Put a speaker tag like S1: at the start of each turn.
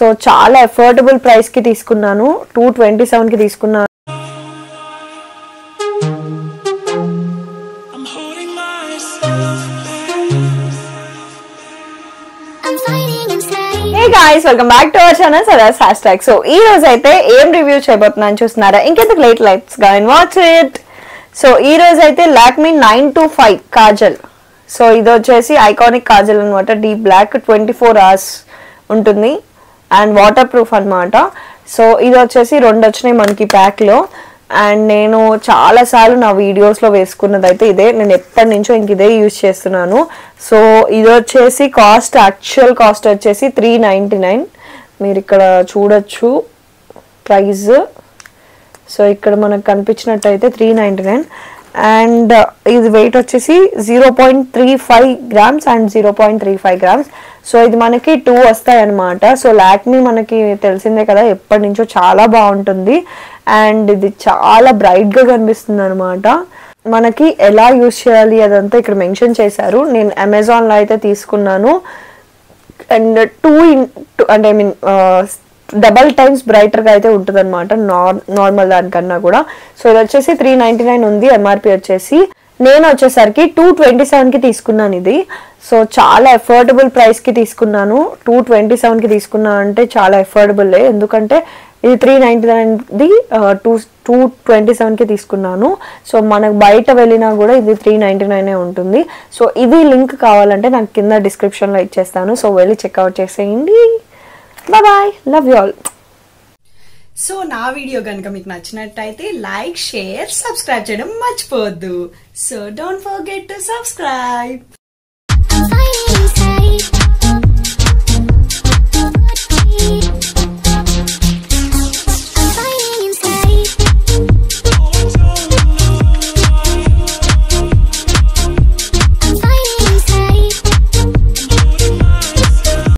S1: So చాలా affordable price కి తీసుకున్నాను. 227 కి తీసుకున్నాను. Hey guys, welcome back to our channel Saras Hashtag. So ఈ రోజు అయితే ఏం రివ్యూ చేయబోతున్నాను చూస్తున్నారా? ఇంకెందుకు late, let's go and watch it. So ఈ రోజు అయితే లాక్మీ 925 కాజల్. సో ఇది వచ్చేసి ఐకానిక్ కాజల్ అనమాట. డీప్ బ్లాక్ 24 hours ఉంటుంది అండ్ వాటర్ ప్రూఫ్ అనమాట. సో ఇది వచ్చేసి 2 వచ్చినాయి మనకి ప్యాక్ లో. అండ్ నేను చాలా సార్లు నా వీడియోస్ లో వేసుకున్నది అయితే ఇదే. నేను ఎప్పటి నుంచో ఇంక ఇదే యూజ్ చేస్తున్నాను. సో ఇది వచ్చేసి యాక్చువల్ కాస్ట్ వచ్చేసి 399. మీరు ఇక్కడ చూడొచ్చు ప్రైస్. సో ఇక్కడ మనకు కనిపించినట్టయితే 399 అండ్ ఇది వెయిట్ వచ్చేసి 0.35 grams అండ్ 0.35 grams. సో ఇది మనకి 2 వస్తాయి అనమాట. సో లాక్మీ మనకి తెలిసిందే కదా, ఎప్పటి నుంచో చాలా బాగుంటుంది అండ్ ఇది చాలా బ్రైట్ గా కనిపిస్తుంది అనమాట. మనకి ఎలా యూజ్ చేయాలి అదంతా ఇక్కడ మెన్షన్ చేశారు. నేను అమెజాన్ లో అయితే తీసుకున్నాను అండ్ 2 అంటే I mean double times brighter గా అయితే ఉంటుంది అనమాట నార్మల్ దానికన్నా కూడా. సో ఇది వచ్చేసి 399 ఉంది. ఎంఆర్పి వచ్చేసి నేను వచ్చేసరికి 227 కి తీసుకున్నాను ఇది. సో చాలా అఫోర్డబుల్ ప్రైస్ కి తీసుకున్నాను. 227 కి తీసుకున్నా అంటే చాలా అఫోర్డబుల్, ఎందుకంటే ఇది 399ది 227 కి తీసుకున్నాను. సో మనకు బయట వెళ్ళినా కూడా ఇది 399 ఉంటుంది. సో ఇది లింక్ కావాలంటే నాకు కింద డిస్క్రిప్షన్ లో ఇచ్చేస్తాను. సో వెళ్ళి చెక్అవుట్ చేసేయండి. Bye, love you all.
S2: So నా వీడియో కనుక మీకు నచ్చినట్టయితే లైక్, షేర్, సబ్స్క్రైబ్ చేయడం మర్చిపోవద్దు. So don't forget to subscribe.